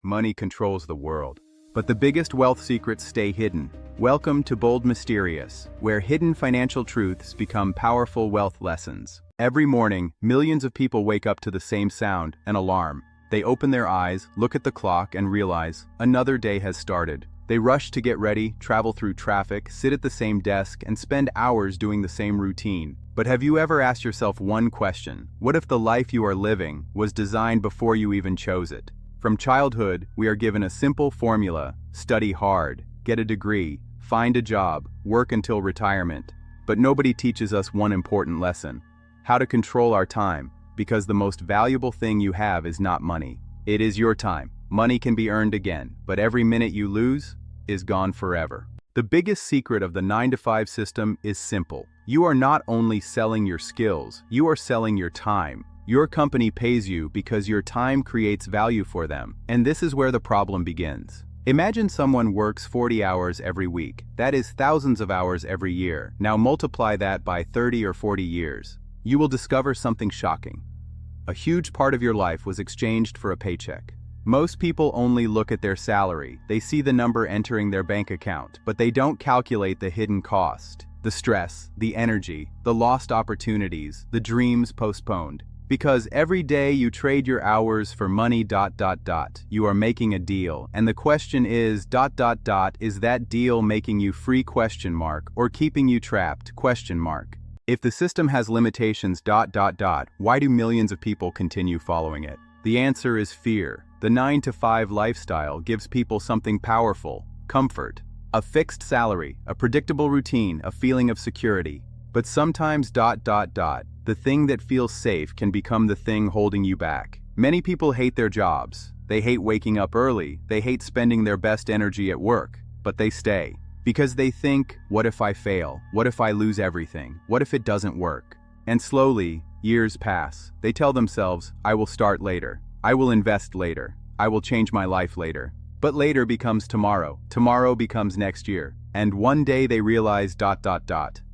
money controls the world. But the biggest wealth secrets stay hidden. Welcome to Bold Mysterious, where hidden financial truths become powerful wealth lessons. Every morning, millions of people wake up to the same sound, an alarm. They open their eyes, look at the clock, and realize another day has started. They rush to get ready, travel through traffic, sit at the same desk, and spend hours doing the same routine. But have you ever asked yourself one question? What if the life you are living was designed before you even chose it? From childhood, we are given a simple formula: study hard, get a degree, find a job, work until retirement. But nobody teaches us one important lesson: how to control our time, because the most valuable thing you have is not money. It is your time. Money can be earned again, but every minute you lose is gone forever. The biggest secret of the 9-to-5 system is simple. You are not only selling your skills, you are selling your time. Your company pays you because your time creates value for them, and this is where the problem begins. Imagine someone works 40 hours every week. That is thousands of hours every year. Now multiply that by 30 or 40 years. You will discover something shocking. A huge part of your life was exchanged for a paycheck. Most people only look at their salary. They see the number entering their bank account, but they don't calculate the hidden cost, the stress, the energy, the lost opportunities, the dreams postponed. Because every day you trade your hours for money, you are making a deal. And the question is, is that deal making you free, or keeping you trapped, If the system has limitations, why do millions of people continue following it? The answer is fear. The 9-to-5 lifestyle gives people something powerful: comfort. A fixed salary, a predictable routine, a feeling of security. But sometimes, the thing that feels safe can become the thing holding you back. Many people hate their jobs. They hate waking up early. They hate spending their best energy at work. But they stay. Because they think, what if I fail? What if I lose everything? What if it doesn't work? And slowly, years pass. They tell themselves, I will start later. I will invest later. I will change my life later. But later becomes tomorrow. Tomorrow becomes next year. And one day they realize,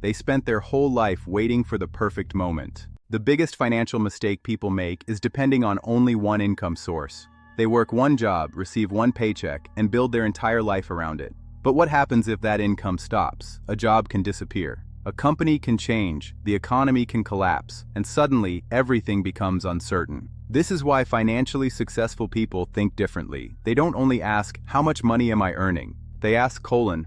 they spent their whole life waiting for the perfect moment. The biggest financial mistake people make is depending on only one income source. They work one job, receive one paycheck, and build their entire life around it. But what happens if that income stops? A job can disappear. A company can change, the economy can collapse, and suddenly everything becomes uncertain. This is why financially successful people think differently. They don't only ask, how much money am I earning? They ask,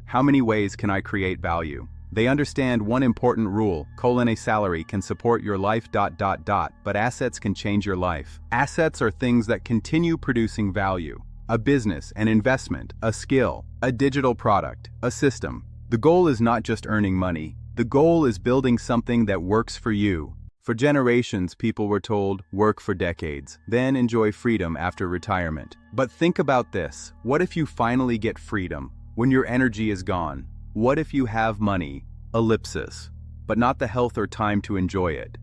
how many ways can I create value? They understand one important rule, a salary can support your life, but assets can change your life. Assets are things that continue producing value. A business, an investment, a skill, a digital product, a system. The goal is not just earning money. The goal is building something that works for you. For generations, people were told, work for decades, then enjoy freedom after retirement. But think about this. What if you finally get freedom, when your energy is gone? What if you have money, but not the health or time to enjoy it?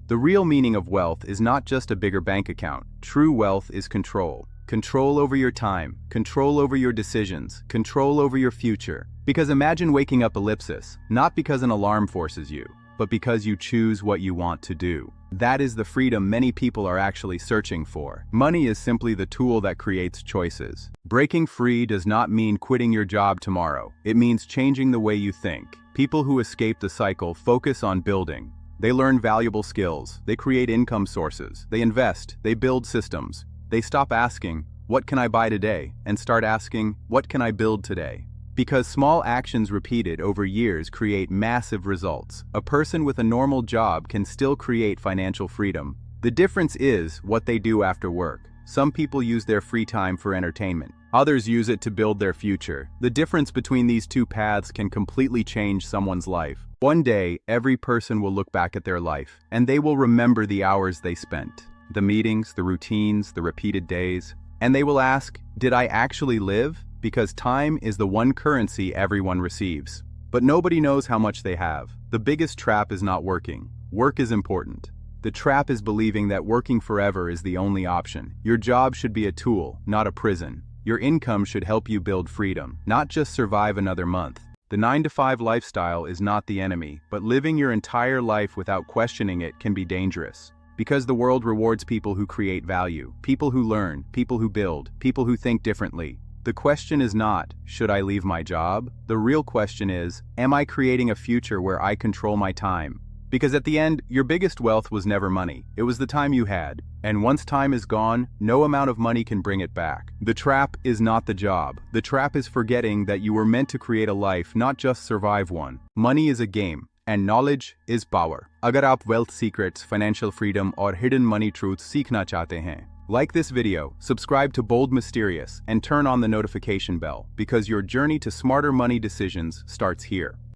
The real meaning of wealth is not just a bigger bank account. True wealth is control. Control over your time, control over your decisions, control over your future. Because imagine waking up not because an alarm forces you, but because you choose what you want to do. That is the freedom many people are actually searching for. Money is simply the tool that creates choices. Breaking free does not mean quitting your job tomorrow. It means changing the way you think. People who escape the cycle focus on building. They learn valuable skills. They create income sources. They invest. They build systems. They stop asking, what can I buy today? And start asking, what can I build today? Because small actions repeated over years create massive results. A person with a normal job can still create financial freedom. The difference is what they do after work. Some people use their free time for entertainment. Others use it to build their future. The difference between these two paths can completely change someone's life. One day, every person will look back at their life, and they will remember the hours they spent. The meetings, the routines, the repeated days. And they will ask, did I actually live? Because time is the one currency everyone receives. But nobody knows how much they have. The biggest trap is not working. Work is important. The trap is believing that working forever is the only option. Your job should be a tool, not a prison. Your income should help you build freedom, not just survive another month. The 9-to-5 lifestyle is not the enemy, but living your entire life without questioning it can be dangerous. Because the world rewards people who create value, people who learn, people who build, people who think differently. The question is not, should I leave my job? The real question is, am I creating a future where I control my time? Because at the end, your biggest wealth was never money. It was the time you had. And once time is gone, no amount of money can bring it back. The trap is not the job. The trap is forgetting that you were meant to create a life, not just survive one. Money is a game, and knowledge is power. अगर आप wealth secrets, financial freedom और hidden money truths सीखना चाहते हैं, like this video, subscribe to Bold Mysterious, and turn on the notification bell, because your journey to smarter money decisions starts here.